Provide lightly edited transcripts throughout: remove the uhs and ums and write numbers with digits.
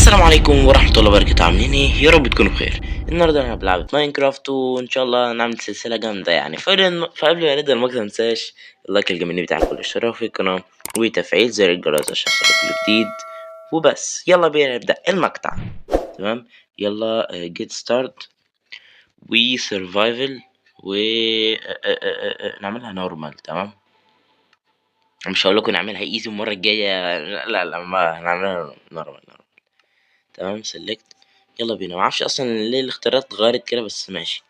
السلام عليكم ورحمة الله وبركاته. عاملين ايه؟ يا رب تكونوا بخير. النهارده انا بلعب ماينكرافت وان شاء الله نعمل سلسلة جامدة يعني. فقبل ما نبدأ المقطع متنساش اللايك الجميل بتاعك والاشتراك في القناة وتفعيل زر الجرس عشان يوصلك كل جديد. وبس يلا بينا نبدأ المقطع. تمام يلا جيت ستارت وي سرفايفل و نعملها نورمال. تمام مش هقول لكم نعملها ايزي المرة الجاية، لا ما نعملها نورمال. تمام سلكت يلا بينا. معرفش اصلا ليه الاختيارات اتغيرت كده بس ماشي.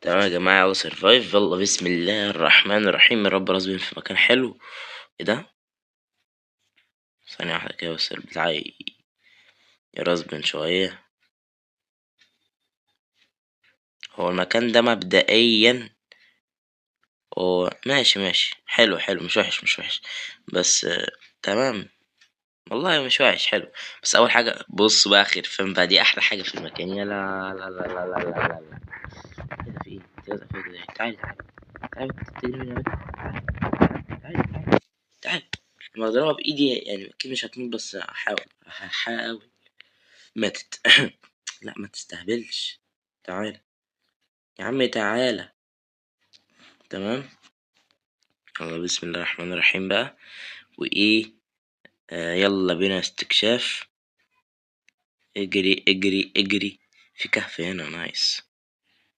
تمام يا جماعه يلا سرفايف. يلا بسم الله الرحمن الرحيم. يا رب راسبين في مكان حلو. ايه ده؟ ثانيه واحده كده بس بتاعي يرسبن شويه. هو المكان ده مبدئيا هو ماشي حلو مش وحش بس تمام والله مش وحش حلو. بس اول حاجه بص بقى خير فاهم بقى، دي احلى حاجه في المكان. يا لا كده في ايه كده في ايه؟ تعالي تجري من هنا. تعال لما اضربها بايدي يعني اكيد مش هتموت بس هحاول. ماتت. لا ما تستهبلش. تعال يا عم تعالى. تمام يلا بسم الله الرحمن الرحيم بقى. وايه يلا بينا استكشاف. اجري في كهف هنا نايس.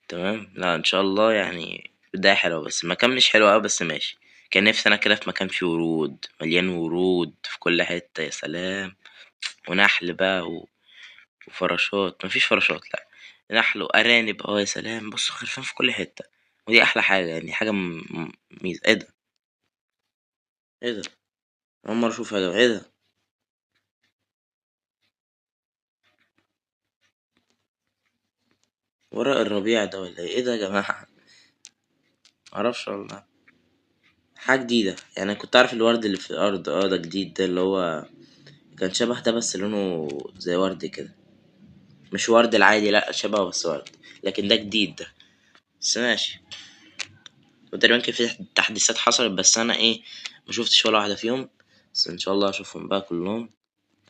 تمام لا ان شاء الله يعني بداية حلوة بس المكان مش حلو اوي بس ماشي. كان نفسي انا كده في مكان فيه ورود مليان ورود في كل حتة يا سلام. ونحل بقى وفراشات. مفيش فراشات لا. نحل وأرانب يا سلام. بص خرفان في كل حتة. ودي أحلى حاجة يعني حاجة ميزة. ايه ده؟ ايه ده؟ أول مرة أشوف حاجة. ايه ده؟ ورق الربيع ده ولا ايه ده يا جماعة؟ معرفش والله. حاجة جديدة يعني. أنا كنت عارف الورد اللي في الأرض ده جديد. ده اللي هو كان شبه ده بس لونه زي ورد كده. مش ورد العادي لأ شبهه بس ورد. لكن ده جديد ده. بس ماشي. وتقريبا كان في تحديثات حصلت بس انا ايه مشوفتش ولا واحدة فيهم. بس ان شاء الله اشوفهم بقى كلهم.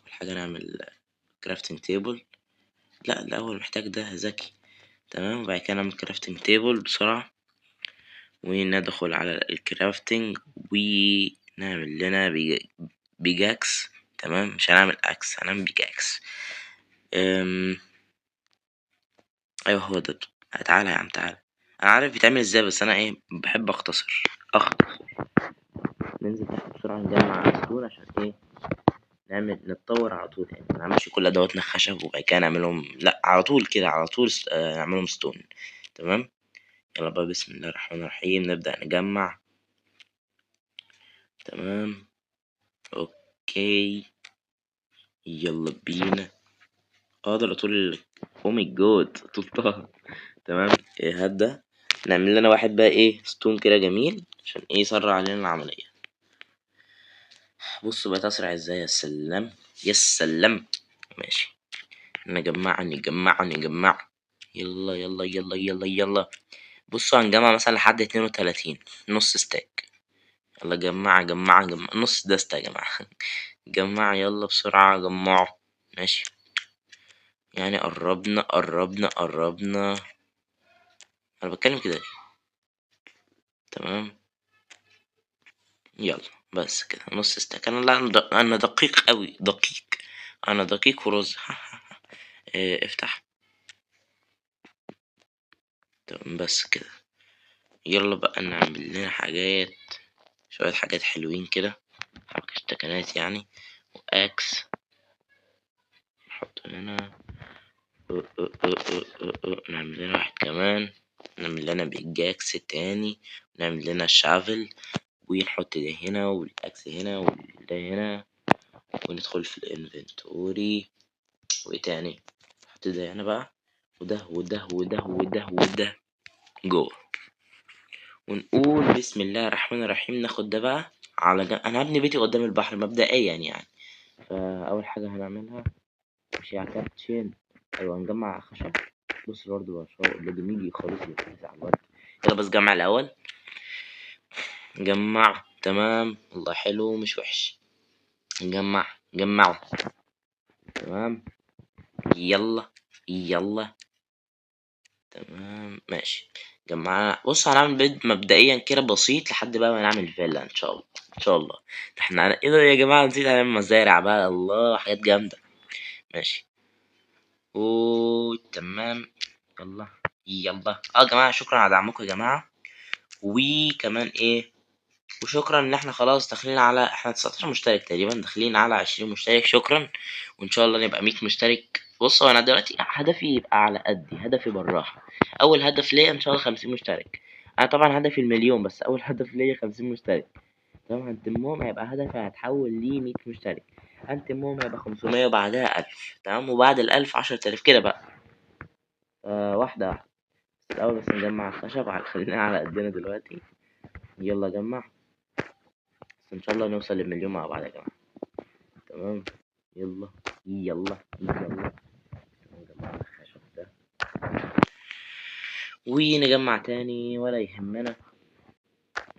اول حاجة نعمل كرافتنج تيبل. لا الاول محتاج ده ذكي. تمام وبعد كده نعمل كرافتنج تيبل بسرعة وندخل على الكرافتنج ونعمل لنا بيجاكس. تمام مش هنعمل اكس هنعمل بيجاكس. ايوه هو ده. تعالى يا عم تعالى. انا عارف بيتعمل ازاي بس انا ايه بحب اختصر. ننزل تحت بسرعة نجمع ستون عشان ايه نتطور على طول يعني منعملش كل ادواتنا خشب وبعد كده نعملهم لا على طول كده على طول نعملهم ستون. تمام يلا بقى بسم الله الرحمن الرحيم نبدأ نجمع. تمام اوكي يلا بينا. اقدر اطول. او ماي جاد طولتها. تمام هات ده. نعمل لنا واحد بقى ايه ستون كده جميل عشان ايه يسرع علينا العملية. بصوا بقى اسرع ازاي. يا سلام يا سلام. ماشي نجمع. يلا بصوا هنجمع مثلا لحد 32 نص ستاك. يلا جمع نص دستة يا جماعة. جمع يلا بسرعة جمعوا. ماشي يعني قربنا. انا بتكلم كده ليه؟ تمام يلا بس كده نص ستاك. انا لا انا دقيق قوي انا دقيق ورز. افتح. تمام بس كده. يلا بقى نعمل لنا حاجات شوية حاجات حلوين كده. حركة اشتكنات يعني. واكس نحط هنا. نعمل لنا واحد كمان. نعمل لنا بيجاكس تاني. نعمل لنا شافل ونحط ده هنا والاكس هنا وده هنا. وندخل في الانفنتوري. وايه تاني نحط ده هنا بقى. وده جوه. ونقول بسم الله الرحمن الرحيم. ناخد ده بقى على جنب. انا هبني بيتي قدام البحر مبدئيا يعني. فاول حاجه هنعملها مش على كابتشين. ايوه نجمع خشب. بص برضه ده جميل خالص على الورد. يلا بس جمع الاول. جمع تمام والله حلو مش وحش. جمعوا. تمام. يلا يلا. تمام ماشي. جماعة بص هنعمل بيت مبدئيا كده بسيط لحد بقى ما نعمل فيلا ان شاء الله. ان شاء الله. احنا ايه ده يا جماعة، نسيت هنعمل مزارع بقى، الله حاجات جامدة. ماشي. تمام. يلا يلا يا جماعة، شكرا على دعمكم يا جماعة. وكمان ايه، وشكرا ان احنا خلاص داخلين على، احنا 19 مشترك تقريبا، داخلين على 20 مشترك. شكرا. وان شاء الله نبقى 100 مشترك. بص انا دلوقتي هدفي يبقى على قدي، هدفي بالراحة. اول هدف ليا ان شاء الله 50 مشترك. انا طبعا هدفي المليون، بس اول هدف ليا 50 مشترك. طبعا هنتمهم هيبقى هدفي هتحول ليه 100 مشترك. هنتمهم هيبقى 500 وبعدها 1000. تمام. وبعد ال1000 10000 كده بقى. واحدة واحدة. بس الأول بس نجمع الخشب، خلينا على قدنا دلوقتي. يلا جمع. بس إن شاء الله نوصل للمليون مع بعض يا جماعة. تمام. يلا يلا يلا. نجمع الخشب ده ونجمع تاني ولا يهمنا.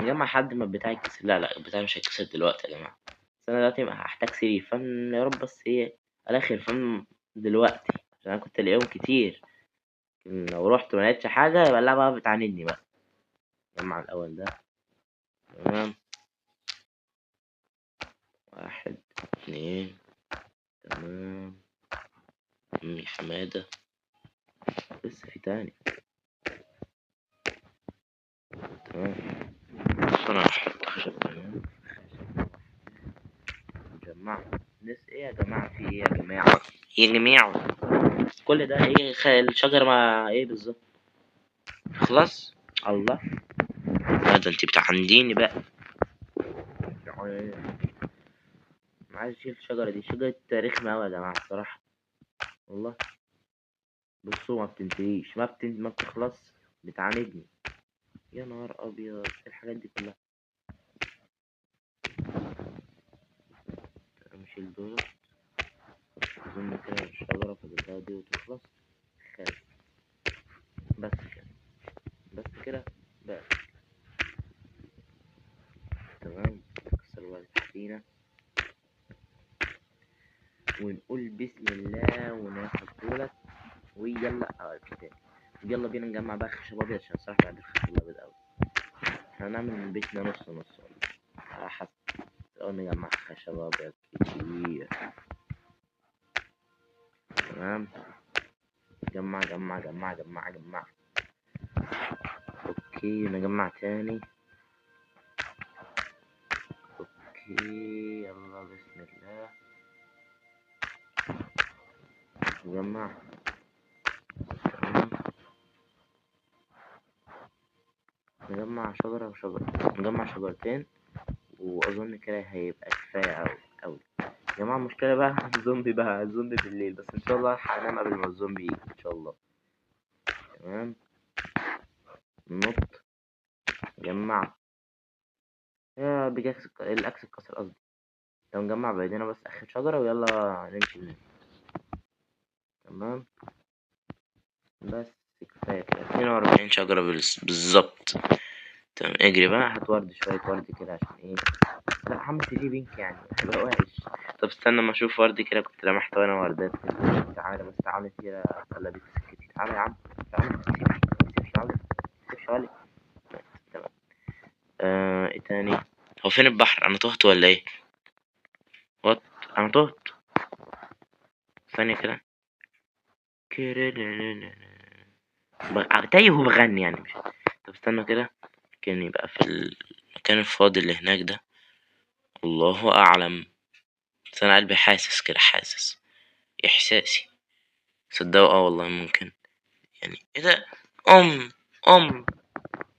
نجمع لحد ما البتاع يتكسر. لا البتاع مش هيتكسر دلوقتي يا جماعة. بس أنا دلوقتي هحتاج سرير، يا رب بس إيه على آخر دلوقتي، عشان أنا كنت اليوم كتير. لو رحت ملقتش حاجة يبقى اللعبة بتعاندني بقى. نجمع الأول ده. تمام. واحد اتنين. تمام. حمادة. لسه في تاني. تمام. بس أنا هحط خشب كمان. نجمع. ناس ايه يا جماعة، في ايه يا جماعة، يا جماعة. كل ده ايه، الشجرة مع ايه بالظبط. خلاص. الله. لا ده انت بتعنديني بقى. انا عايز اشيل الشجرة دي، شجرة رخمة اوي يا جماعة الصراحة. والله. بصوا ما بتنتهيش، ما بتخلص. بتعاندني. يا نهار ابيض، ايه الحاجات دي كلها. نشيل دول. اظن كده الشجرة فاضلها دي وتخلص. خير. بس كده. بس كده. بس. تمام. نكسر بقى تحتينا. ونقول بسم الله وناخد دولت. ويلا تاني. يلا بينا نجمع بقى خشب ابيض، عشان الصراحة بحب الخشب الابيض اوي. احنا هنعمل من بيتنا نص نص على حسب. لو نجمع خشب ابيض كتير. تمام. جمع جمع جمع جمع جمع. اوكي نجمع تاني. اوكي يلا بسم الله. نجمع. تمام. نجمع شجرة وشجرة، نجمع شجرتين. واظن كده هيبقى كفاية اوي اوي. يا جماعة المشكلة بقى الزومبي بقى، الزومبي بالليل، بس ان شاء الله هنام قبل ما الزومبي يجي ان شاء الله. تمام. نط. جمع. يا بجاكس الاكس اتكسر قصدي. لو نجمع بايدينا بس اخر شجرة ويلا نمشي منها. تمام. بس كفاية كده 42 شجرة بالظبط. تمام اجري بقى، هات ورد شوية ورد كده عشان ايه. لا حمص فيه بينك يعني هيبقى وحش. طب استنى ما اشوف ورد كده، كنت لمحت وانا وردات كده. تعالى بس تعالى كده. يلا بيك سكتي، تعالى يا عم. تعالى متسيبش علي. متسيبش علي. تمام. ايه تاني. هو فين البحر، انا تهت ولا ايه؟ وات. انا تهت. ثانية كده. تايه وبغني يعني مش. طب استنى كده. كان يبقى في المكان الفاضي اللي هناك ده. الله اعلم. بس انا قلبي حاسس كده، حاسس احساسي. صدقوا والله ممكن. يعني ايه ده. ام ام.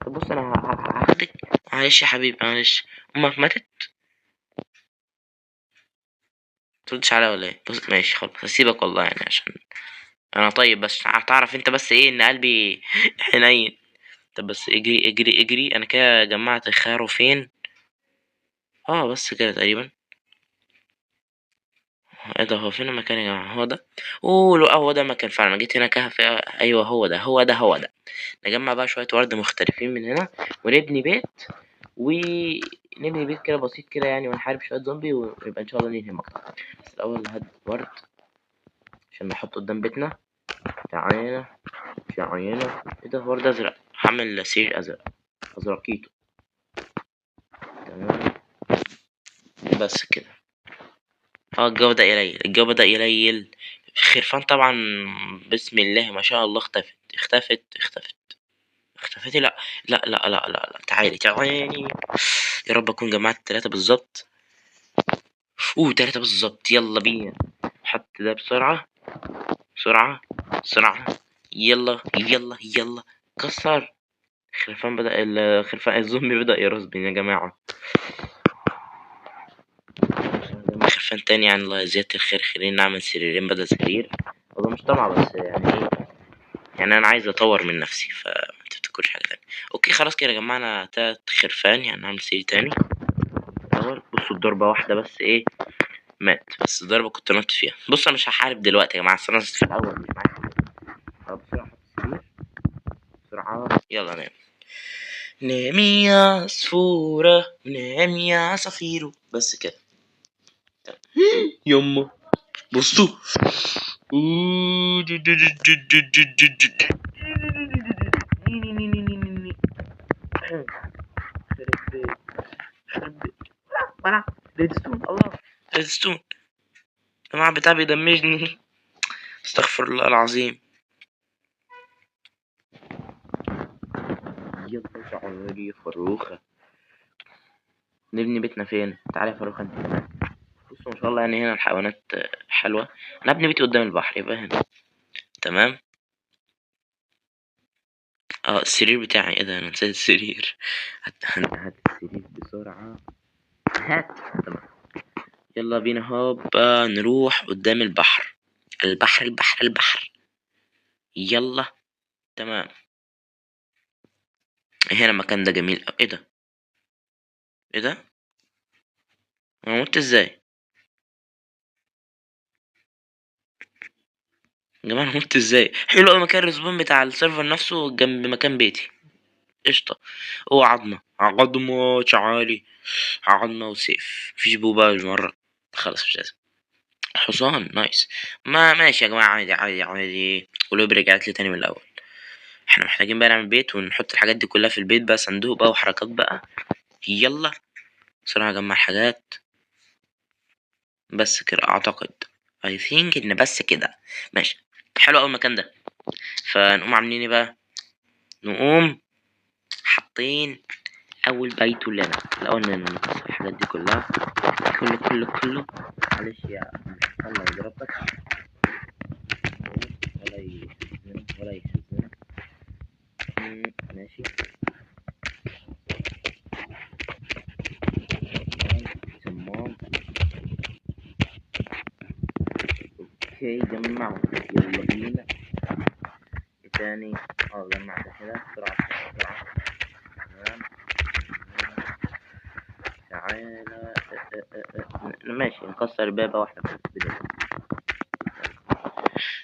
طب بص انا هاخدك. معلش يا حبيبي معلش. امك ماتت. متردش عليا ولا ايه؟ بص ماشي خلاص هسيبك والله يعني، عشان انا طيب، بس هتعرف انت بس ايه ان قلبي حنين. طب بس اجري اجري اجري، انا كده جمعت الخيار فين. بس كده تقريبا. ايه ده، هو فين المكان يا جماعه، هو ده. لا هو ده المكان فعلا، انا جيت هنا كهف. ايوه هو ده هو ده هو ده. نجمع بقى شويه ورد مختلفين من هنا. ونبني بيت. ونبني بيت كده بسيط كده يعني، ونحارب شويه زومبي، ويبقى ان شاء الله ننهي المقطع. بس الاول هات ورد. عشان نحطه قدام بيتنا. تعالى تعالى. ايه ده ورد ازرق، هعمل سرير ازرق، ازرقيته. تمام بس كده. الجو بدأ يليل، الجو بدأ يليل. خرفان طبعا، بسم الله ما شاء الله اختفتي. لا لا، تعالي تعالي. يا رب اكون جمعت 3 بالظبط. 3 بالظبط. يلا بينا، حط ده بسرعة بسرعة بسرعة. يلا يلا يلا. كسر. الخرفان الزومبي بدأ يرسبن يا جماعة. خرفان تاني يعني، الله زيادة الخير، خلينا نعمل سريرين بدل سرير. والله مش طمع، بس يعني ايه، يعني انا عايز اطور من نفسي، فما تفتكرش حاجة تانية. اوكي خلاص كده جمعنا 3 خرفان، يعني نعمل سرير تاني. الاول بصوا الضربة واحدة بس ايه مات، بس ضربة كنت نط فيها. بص انا مش هحارب دلوقتي يا جماعة، أصل انا في الاول مش معايا. بسرعة حط السرير بسرعة. يلا نام. نامي يا عصفورة نامي يا عصافيرو. بس كده. يما بصوا. ولا ريدستون، الله ريدستون. الجماعة بتاعي بيدمجني. استغفر الله العظيم. يلا تعالي يا فروخة، نبني بيتنا فين؟ تعالي يا فروخة انت كمان. بصوا ما شاء الله، يعني هنا الحيوانات حلوة. انا ابني بيتي قدام البحر يبقى هنا. تمام. السرير بتاعي، ايه ده انا نسيت السرير. هات السرير بسرعة. هات. تمام. يلا بينا هوبا نروح قدام البحر. البحر. يلا. تمام. هنا المكان ده جميل. ايه ده ايه ده، انا مت ازاي يا جماعة؟ انا مت ازاي؟ حلو اوي مكان الريسبون بتاع السيرفر نفسه جنب مكان بيتي. قشطة. هو عظمة تعالي. عظمة وسيف، مفيش بوبا المرة. خلاص مش لازم. حصان نايس. ما ماشي يا جماعة، عادي. ولوب رجعت لي تاني من الأول. احنا محتاجين بقى نعمل بيت ونحط الحاجات دي كلها في البيت بقى، صندوق بقى وحركات بقى. يلا بسرعة اجمع الحاجات. بس كده اعتقد. I think ان بس كده. ماشي. حلو اوي المكان ده. فنقوم عاملين ايه بقى؟ نقوم حاطين اول بيت لنا. الاول نكسر الحاجات دي كلها. كله. معلش يا الله يضربك. ولا يخزنك. ماشي. تمام. اوكي جمعوا. يلا بينا. ايه تاني؟ جمع ده كده بسرعة. تمام. تعالى. ماشي نكسر الباب واحدة في البداية.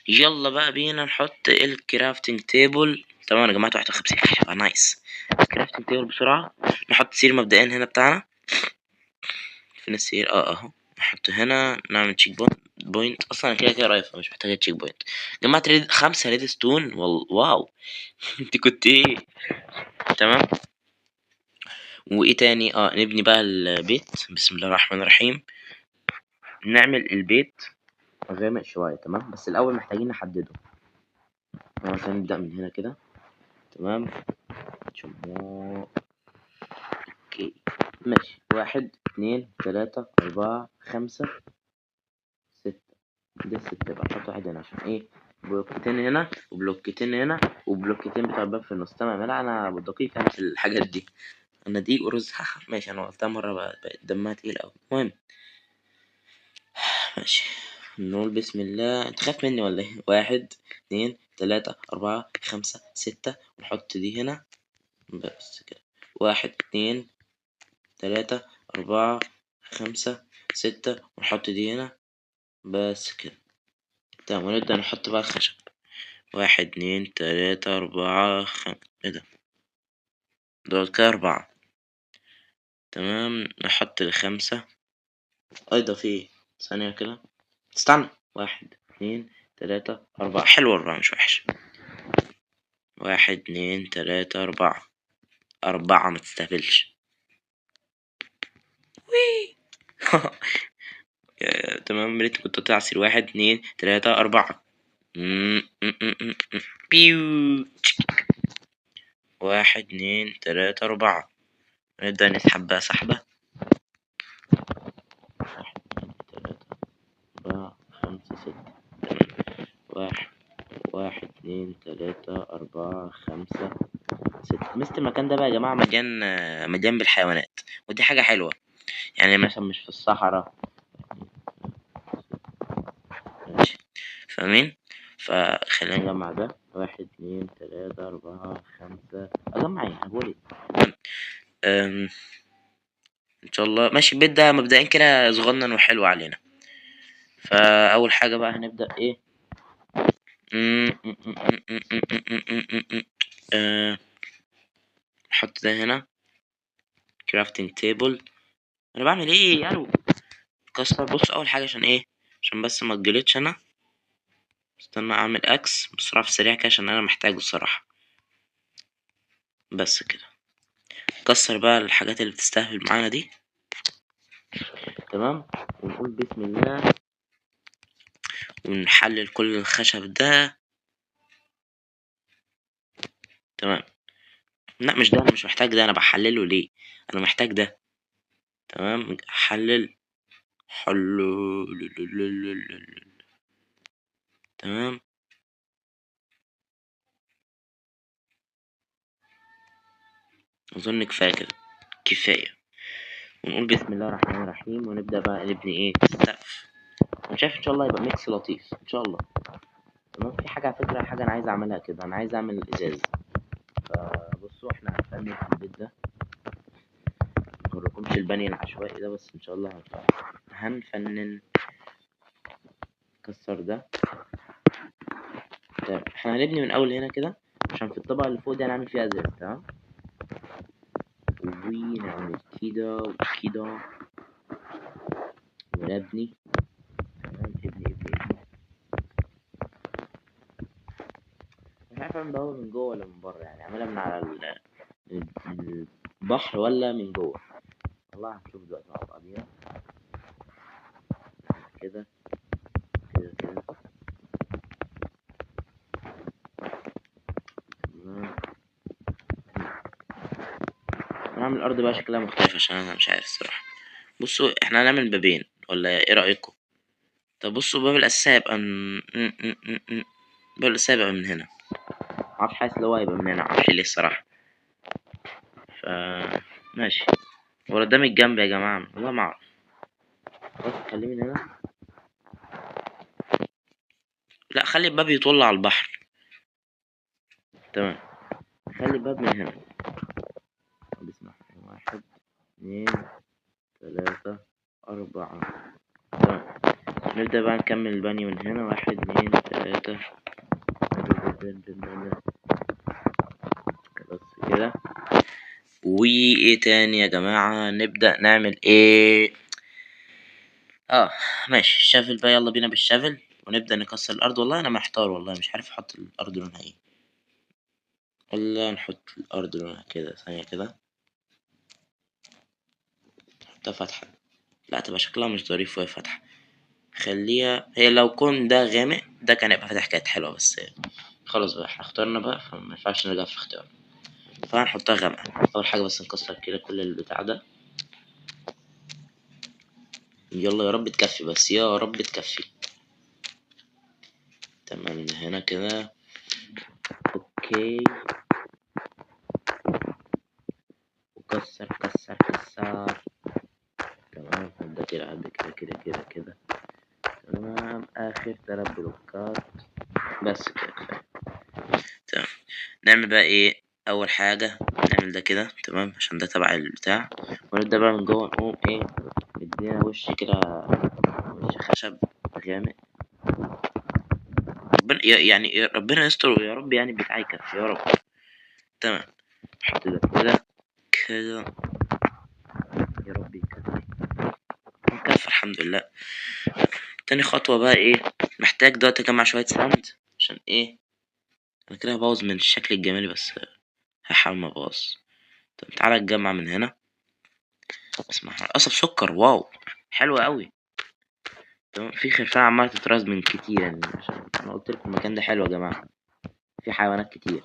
يلا بقى بينا نحط الكرافتنج تيبل. تمام انا جمعت 51 خشبة. نايس. الكرافتنج تيبل بسرعة. نحط سير مبدئيا هنا بتاعنا. فين السير؟ اهو. نحطه هنا. نعمل تشيك بوينت. اصلا انا كده رايفة مش محتاجة تشيك بوينت. جمعت 5 ريد ستون. واو. انت كنت ايه؟ تمام. وايه تاني؟ نبني بقى البيت. بسم الله الرحمن الرحيم. نعمل البيت غامق شوية. تمام بس الاول محتاجين نحدده. مثلا نبدأ من هنا كده. تمام. اوكي ماشي. 1 2 3 4 5 6. ده 6 بقى. احط واحد هنا عشان ايه؟ بلوكتين هنا وبلوكتين هنا وبلوكتين بتوع الباب في النص. تمام. لا انا دقيق انا في الحاجات دي. انا دقيق ورز. ماشي انا قلتها مرة بقت دمها تقيل اوي. المهم ماشي. نقول بسم الله. انت خايف مني ولا ايه؟ 1 2 3 4 5 6. ونحط دي هنا. بس كده. 1 2 3 4 5 6. ونحط دي هنا. بس كده. تمام. ونبدأ نحط بقى الخشب. 1 2 3 4 ايه ده؟ دول كده 4. تمام. نحط ال5. ايضا في ثانية كده. استنى. 1 2 3 4. حلو 4 مش وحش. 1 2 3 4. 4 ما تستهبلش. وي تمام. ريت كنت تعصر 1 2 3 4. بيو. 1 2 3 4. نبدأ نسحب بقى سحبة. 1 2 3 4 5 6. تمام. 1 2 3 4 5 6. مست المكان ده بقى يا جماعة مليان بالحيوانات، ودي حاجة حلوة. يعني مثلا مش في الصحراء. ماشي، فاهمين؟ فخلينا نجمع ده. 1 2 3 4 5. أجمع ايه؟ هقول ايه؟ ان شاء الله ماشي. البيت ده مبدئيا كده صغنن وحلو علينا. فاول حاجه بقى هنبدا ايه؟ نحط ده هنا. كرافتنج تيبل. انا بعمل ايه يعني؟ كسر. بص اول حاجه عشان ايه؟ عشان بس ما تجلطش انا. استنى اعمل اكس بسرعه في السريع كده عشان انا محتاجه الصراحه. بس كده. كسر بقى الحاجات اللي بتستهبل معانا دي. تمام. ونقول بسم الله. ونحلل كل الخشب ده. تمام. لا مش ده، انا مش محتاج ده. انا بحلله ليه؟ انا محتاج ده. تمام. حلل. تمام. اظن كفايه كده. كفايه. ونقول بسم الله الرحمن الرحيم ونبدا بقى نبني ايه؟ السقف. انا شايف ان شاء الله يبقى ميكس لطيف ان شاء الله. تمام. في حاجه على فكره، حاجه انا عايز اعملها كده. انا عايز اعمل ازاز. فبصوا احنا هنفنن في البيت ده. موريكمش البني العشوائي ده، بس ان شاء الله هنفنن. كسر ده. تمام. احنا هنبني من اول هنا كده عشان في الطبقه اللي فوق دي هنعمل فيها ازاز. تمام. ونعمل كده وكده. ونبني. تمام. ابني. مش عارف اعمل بهوا من جوه ولا من بره، يعني اعملها من على من البحر ولا من جوه. والله هنشوف دلوقتي مع بعضينا. كده كده. تمام. هنعمل الارض بقى شكلها مختلف عشان انا مش عارف الصراحه. بصوا احنا هنعمل بابين ولا ايه رايكم؟ طب بصوا باب الاساسي هيبقى باب الاساسي هيبقى من هنا. معرفش، حاسس اللي هو هيبقى من هنا، معرفش ليه الصراحه. ف ماشي. ورا ده من الجنب يا جماعه، والله ما اعرف. خلاص خليه من هنا. لا خلي الباب يطل على البحر. تمام. خلي الباب من هنا. بسم الله. 1 2 3 4. تمام. نبدأ بقى نكمل البني من هنا. 1 2 3. بس كده. وايه تاني يا جماعة؟ نبدأ نعمل ايه؟ ماشي. الشافل بقى، يلا بينا بالشافل ونبدأ نكسر الأرض. والله أنا محتار، والله مش عارف أحط الأرض لونها ايه. ولا نحط الأرض لونها كده. ثانية كده. نحطها فتحة. لا تبقى شكلها مش ظريف وهي فتحة. خليها هي. لو كون ده غامق ده كان يبقى فاتح، كانت حلوة. بس خلاص بقى احنا اخترنا بقى، فما ينفعش نرجع في اختيار. فهنحطها غامقة أول حاجة. بس نكسر كده كل البتاع ده. يلا يا رب تكفي، بس يا رب تكفي. تمام. من هنا كده. اوكي. وكسر كسر كسر. تمام. ده كده قد كده. تمام. آخر 3 بلوكات. بس كده كفاية. تمام. نعمل بقى ايه؟ أول حاجة نعمل ده كده. تمام. عشان ده تبع البتاع. ونبدأ بقى من جوه نقوم ايه؟ مدينا وش كده. وش خشب غامق. ربنا يعني ربنا يستر يا رب، يعني بتاعي يكفي يا رب. تمام. نحط ده كده. يا رب يكفي. الحمد لله. تاني خطوة بقى ايه؟ محتاج دلوقتي اجمع شوية ساند عشان ايه، انا كده هبوظ من الشكل الجمالي بس هحاول ما ابوظ. طب تعالى نجمع من هنا. اسمع، قصب سكر، واو حلو قوي. تمام، في خرفان عمالة تتراز من كتير يعني، عشان انا قلت لكم المكان ده حلو يا جماعة، في حيوانات كتير.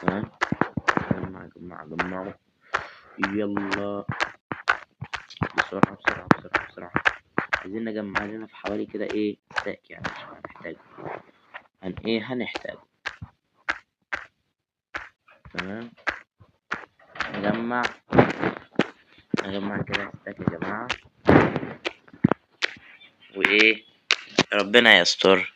تمام، جمع يلا بسرعة بسرعة بسرعة بسرعة. عايزين نجمع لنا في حوالي كده ايه ستاك يعني، عشان هنحتاج هنحتاج. تمام، نجمع كده ستاك يا جماعة، وايه ربنا يستر.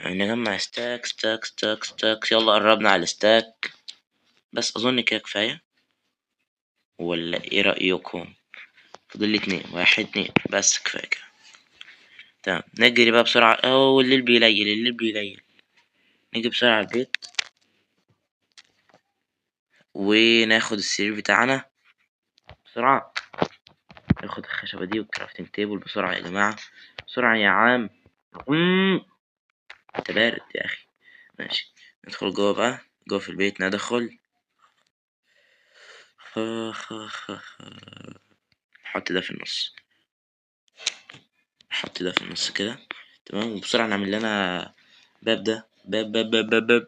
نجمع ستاك ستاك ستاك ستاك. يلا قربنا على الستاك، بس اظن كده كفاية، ولا ايه رأيكم؟ فاضل لي 2، 1 2 بس كفاية كده. تمام، نجري بقى بسرعة، الليل بيليل. نيجي بسرعة على البيت وناخد السرير بتاعنا بسرعة. ناخد الخشبة دي والكرافتنج تيبل بسرعة يا جماعة، بسرعة يا عم. انت بارد يا اخي. ماشي، ندخل جوه بقى، جوه في البيت ندخل. نحط ده في النص، نحط ده في النص كده. تمام، وبسرعة نعمل لنا باب. ده باب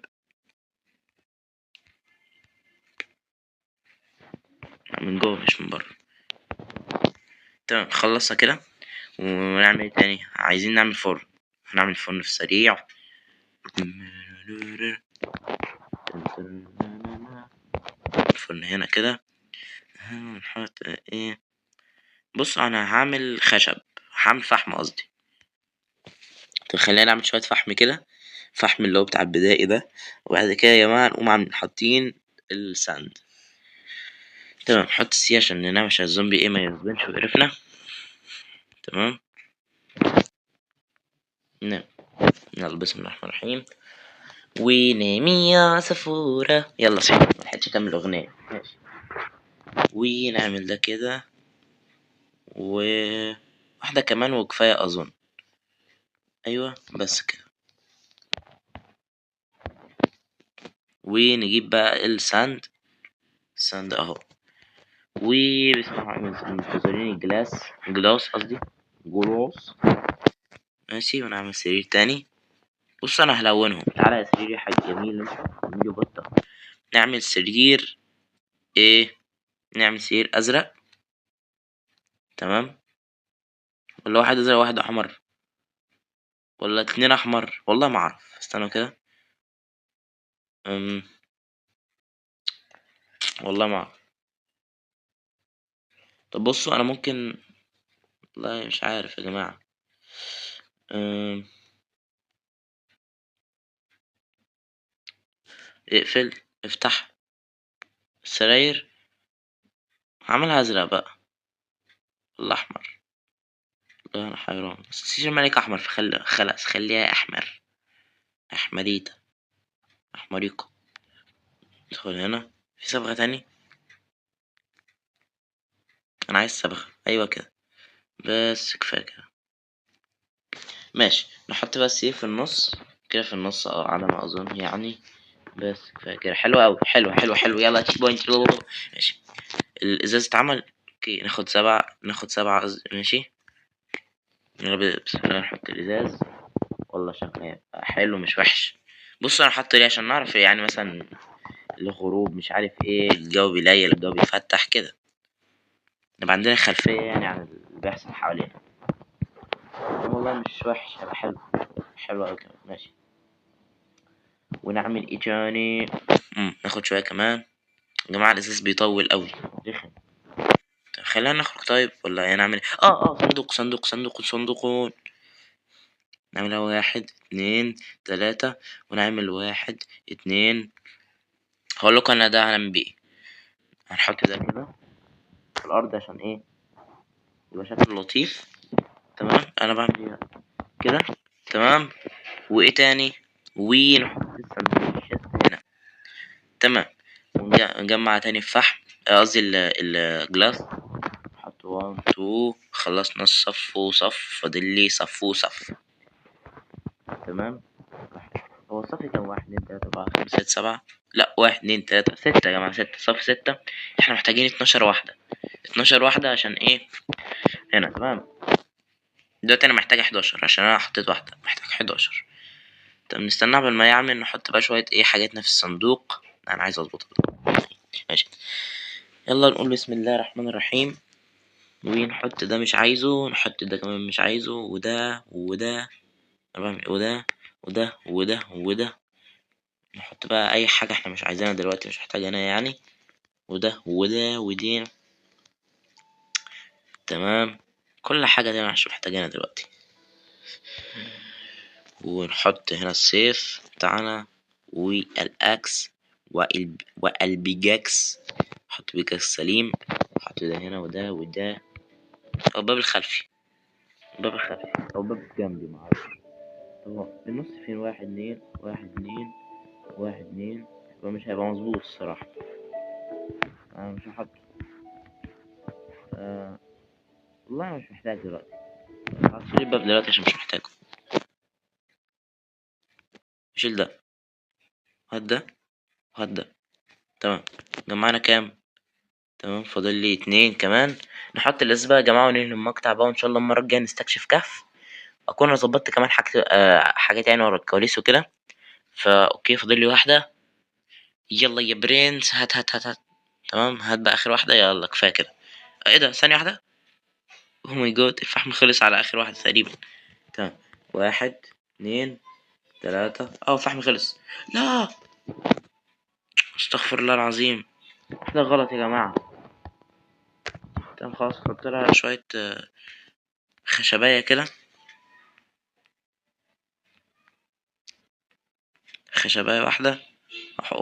من جوه مش من بره. تمام، خلصنا كده. ونعمل ايه تاني؟ عايزين نعمل فرن. هنعمل فرن في السريع. الفرن هنا كده. هنحط ايه؟ بص انا هعمل خشب، هعمل فحم قصدي. طب خلينا نعمل شوية فحم كده، فحم اللي هو بتاع البدائي ده. وبعد كده يا جماعة نقوم حاطين الساند. تمام، نحط السي عشان ننام، عشان الزومبي ايه ما يزبنش ويقرفنا. تمام، نعم. يلا بسم الله الرحمن الرحيم. ونامي يا عصفورة. يلا صحيح، ملحقتش اكمل الاغنية. ماشي، ونعمل ده كده، واحدة كمان وكفاية اظن. ايوه بس كده. ونجيب بقى الساند اهو. وبسم الله الرحمن الرحيم، منتظرين جلاس قصدي، جلوس. ماشي، ونعمل سرير تاني. بص انا هلونهم. تعالى يا سرير يا حاج جميل انت، جميل وبطة. نعمل سرير ايه؟ نعمل سرير ازرق. تمام، ولا واحد ازرق واحد احمر، ولا 2 احمر؟ والله ما اعرف، استنوا كده. أم... والله ما اعرف. طب بصوا انا ممكن، والله مش عارف يا جماعة. أم... اقفل، افتح السراير. هعملها ازرق بقى ولا احمر؟ والله انا حيران، بس السيشن ملك احمر، خلاص خليها احمر. احمريتا، احمريكا. ندخل هنا، في صبغة تاني. انا عايز صبغة، ايوه كده، بس كفاية كده. ماشي، نحط بس ايه في النص كده، في النص على ما اظن يعني. بس كفاية كده، حلو اوي، حلو. يلا تشيك بوينت. ماشي، الازاز اتعمل. اوكي، ناخد 7 ماشي. يلا بسم الله نحط الازاز. والله شغال حلو مش وحش. بص انا حاطه ليه عشان نعرف يعني مثلا الغروب مش عارف ايه، الجو بيليل الجو بيفتح كده، نبقى عندنا خلفية يعني عن اللي بيحصل حوالينا. والله مش وحش، هيبقى حلو اوي كمان. ماشي، ونعمل ايه تاني؟ ناخد شوية كمان. يا جماعة الازاز بيطول اوي، رخم. طب خلينا نخرج طيب، ولا ايه نعمل؟ صندوقون. نعملها 1 2 3، ونعمل 1 2. هقولكوا انا ده هنعمل بيه. هنحط ده كده في الارض عشان ايه يبقى شكله لطيف. تمام، انا بعمل كده. تمام، وايه تاني؟ ونحط السندوتشات هنا. تمام، ونجمع تاني الفحم، قصدي الجلاس. نحط 1 2. خلصنا الصف وصف، فاضل لي صف وصف. تمام. هو صافي كام؟ 1 2 3 4 5 6 7. لا 1 2 3 6 يا جماعة، 6 صافي 6. احنا محتاجين 12 واحدة، 12 واحدة عشان ايه؟ هنا تمام. دلوقتي انا محتاج 11 عشان انا حطيت واحدة، محتاج 11. طب نستنى قبل ما يعمل، نحط بقى شوية ايه حاجاتنا في الصندوق. انا عايز اظبطها. ماشي، يلا نقول بسم الله الرحمن الرحيم. ونحط ده مش عايزه، نحط ده كمان مش عايزه، وده وده تمام، وده وده وده وده. نحط بقى اي حاجة احنا مش عايزينها دلوقتي، مش محتاجينها يعني. وده وده ودي. تمام، كل حاجة دي مش محتاجينها دلوقتي. ونحط هنا السيف بتاعنا والاكس والبيجاكس. نحط بيجاكس سليم. نحط ده هنا وده وده. او الباب الخلفي، الباب الخلفي او الباب الجنبي معرفش. طب النص فين؟ 1 2 1 2 1 2. يبقى مش هيبقى مظبوط الصراحة. انا مش هحط. والله مش محتاج دلوقتي. هشيل الباب دلوقتي عشان مش محتاجه. شيل ده، هات ده وهات ده. تمام، جمعنا كام؟ تمام، فاضل لي 2 كمان. نحط الاسم بقى يا جماعة وننهي المقطع بقى، وان شاء الله المرة الجاية نستكشف كهف. اكون انا ظبطت كمان حاجات يعني ورا الكواليس وكده. فا اوكي، فاضل لي واحدة. يلا يا برنس، هات هات هات هات. تمام، هات بقى اخر واحدة. يلا كفاية كده. ايه ده؟ ثانية واحدة. اوه ماي جاد، الفحم خلص على اخر واحدة تقريبا. تمام، 1 2 3. الفحم خلص. لا، استغفر الله العظيم، واحدة غلط يا جماعة. تمام خلاص، حط لها شوية خشباية كده. خشباية واحدة.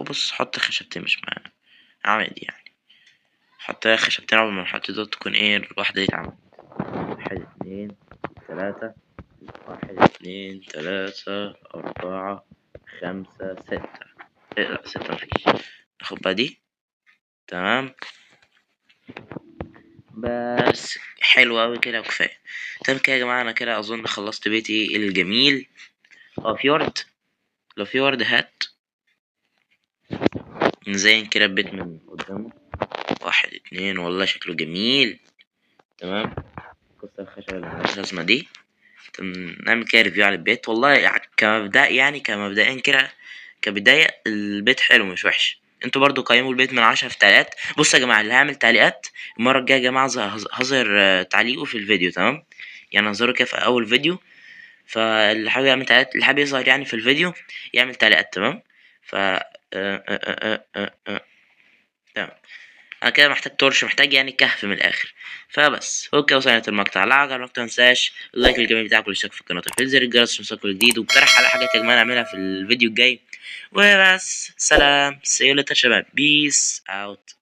بص، حط خشبتين مش عادي يعني. حط خشبتين قبل ما نحط دوت، تكون ايه الواحدة دي اتعملت. 1 2 3. 1 2 3 4 5 6. إيه لا، 6 مفيش. ناخد بقى دي. تمام، بس حلو اوي كده وكفاية. تمام كده يا جماعة، انا كده اظن خلصت بيتي الجميل. في ورد، لو في ورد هات. نزين كده البيت من قدامه. 1 2، والله شكله جميل. تمام، كسر الخشبة اللي ملهاش لازمة دي. نعمل كده ريفيو على البيت. والله كمبدأ يعني، كمبدئيا كده كبداية البيت حلو مش وحش. انتوا برضو قيموا البيت من 10 في تعليقات. بصوا يا جماعة، اللي هيعمل تعليقات المرة الجاية يا جماعة هظهر تعليقه في الفيديو. تمام، يعني هظهره كده في أول فيديو. فاللي حابب يعمل تعليقات، اللي حابب يظهر يعني في الفيديو يعمل تعليقات. تمام. ف تمام. انا كده محتاج تورش، محتاج يعني كهف من الاخر. فبس اوكي، وصلت المقطع. لا عجبك ما تنساش اللايك الجميل بتاعك والاشتراك في القناه وتفعيل زر الجرس عشان يوصلك جديد، واقترح على حاجات يا جماعه نعملها في الفيديو الجاي. وبس، سلام، سي يو ليتر شباب، بيس اوت.